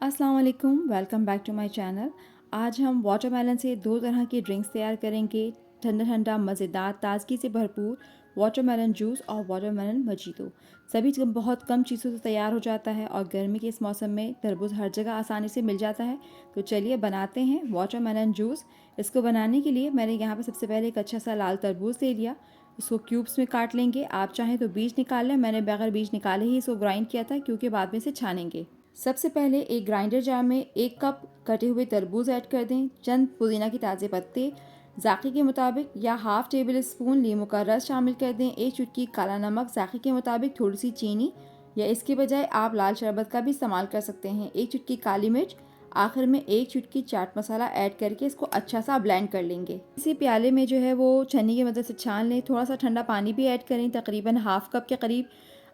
अस्सलाम वालेकुम, welcome back to my channel. आज हम वाटरमेलन से दो तरह की ड्रिंक्स तैयार करेंगे। ठंडा ठंडा मज़ेदार ताजगी से भरपूर वाटरमेलन जूस और वाटरमेलन मजीतो। सभी बहुत कम चीज़ों से तैयार हो जाता है और गर्मी के इस मौसम में तरबूज हर जगह आसानी से मिल जाता है। तो चलिए बनाते हैं वाटरमेलन जूस। इसको बनाने के लिए मैंने यहाँ पर सबसे पहले एक अच्छा सा लाल तरबूज ले लिया। इसको क्यूब्स में काट लेंगे। आप चाहें तो बीज निकाल लें, मैंने बगैर बीज निकाले ही इसको ग्राइंड किया था क्योंकि बाद में इसे छानेंगे। सबसे पहले एक ग्राइंडर जार में 1 कप कटे हुए तरबूज ऐड कर दें, चंद पुदीना के ताज़े पत्ते, जायके के मुताबिक या हाफ टेबल स्पून नींबू का रस शामिल कर दें, एक चुटकी काला नमक, जायके के मुताबिक थोड़ी सी चीनी या इसके बजाय आप लाल शरबत का भी इस्तेमाल कर सकते हैं, एक चुटकी काली मिर्च, आखिर में एक चुटकी चाट मसाला ऐड करके इसको अच्छा सा ब्लेंड कर लेंगे। इसी प्याले में जो है वो छन्नी की मदद से छान लें। थोड़ा सा ठंडा पानी भी ऐड करें, तकरीबन हाफ कप के करीब।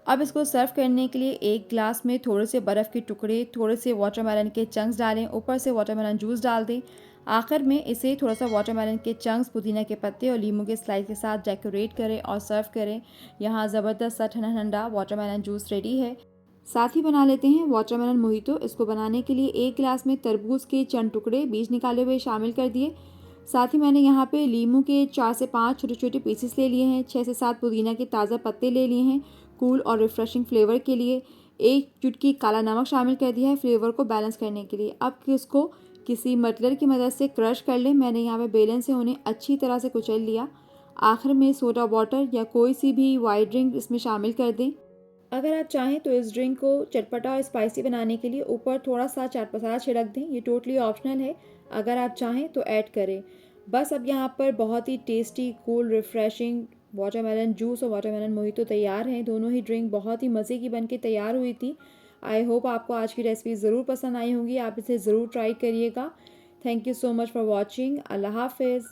अब इसको सर्व करने के लिए एक ग्लास में थोड़े से बर्फ़ के टुकड़े, थोड़े से वाटरमेलन के चंक्स डालें, ऊपर से वाटरमेलन जूस डाल दें। आखिर में इसे थोड़ा सा वाटरमेलन के चंक्स, पुदीना के पत्ते और लीमू के स्लाइस के साथ डेकोरेट करें और सर्व करें। यहाँ ज़बरदस्त सा ठंडा ठंडा वाटरमेलन जूस रेडी है। साथ ही बना लेते हैं वाटरमेलन मोहितो। इसको बनाने के लिए एक गिलास में तरबूज के चंद टुकड़े बीज निकाले हुए शामिल कर दिए। साथ ही मैंने यहाँ पे लीमू के 4 से 5 छोटे छोटे पीसेस ले लिए हैं, 6 से 7 पुदीना के ताज़ा पत्ते ले लिए हैं। कूल और रिफ्रेशिंग फ्लेवर के लिए एक चुटकी काला नमक शामिल कर दिया है फ्लेवर को बैलेंस करने के लिए। अब इसको किसी मटलर की मदद से क्रश कर लें। मैंने यहाँ पे बेलन से उन्हें अच्छी तरह से कुचल लिया। आखिर में सोडा वाटर या कोई सी भी वाइट ड्रिंक इसमें शामिल कर दें। अगर आप चाहें तो इस ड्रिंक को चटपटा और स्पाइसी बनाने के लिए ऊपर थोड़ा सा चाट मसाला छिड़क दें, ये टोटली ऑप्शनल है, अगर आप चाहें तो ऐड करें। बस अब यहाँ पर बहुत ही tasty, cool, refreshing watermelon juice और वाटरमेलन मोहितो तैयार हैं। दोनों ही ड्रिंक बहुत ही मज़े की बन के तैयार हुई थी। आई होप आपको आज की रेसिपी ज़रूर पसंद आई होंगी, आप इसे ज़रूर ट्राई करिएगा। Thank you so much for watching. अल्लाह हाफिज़।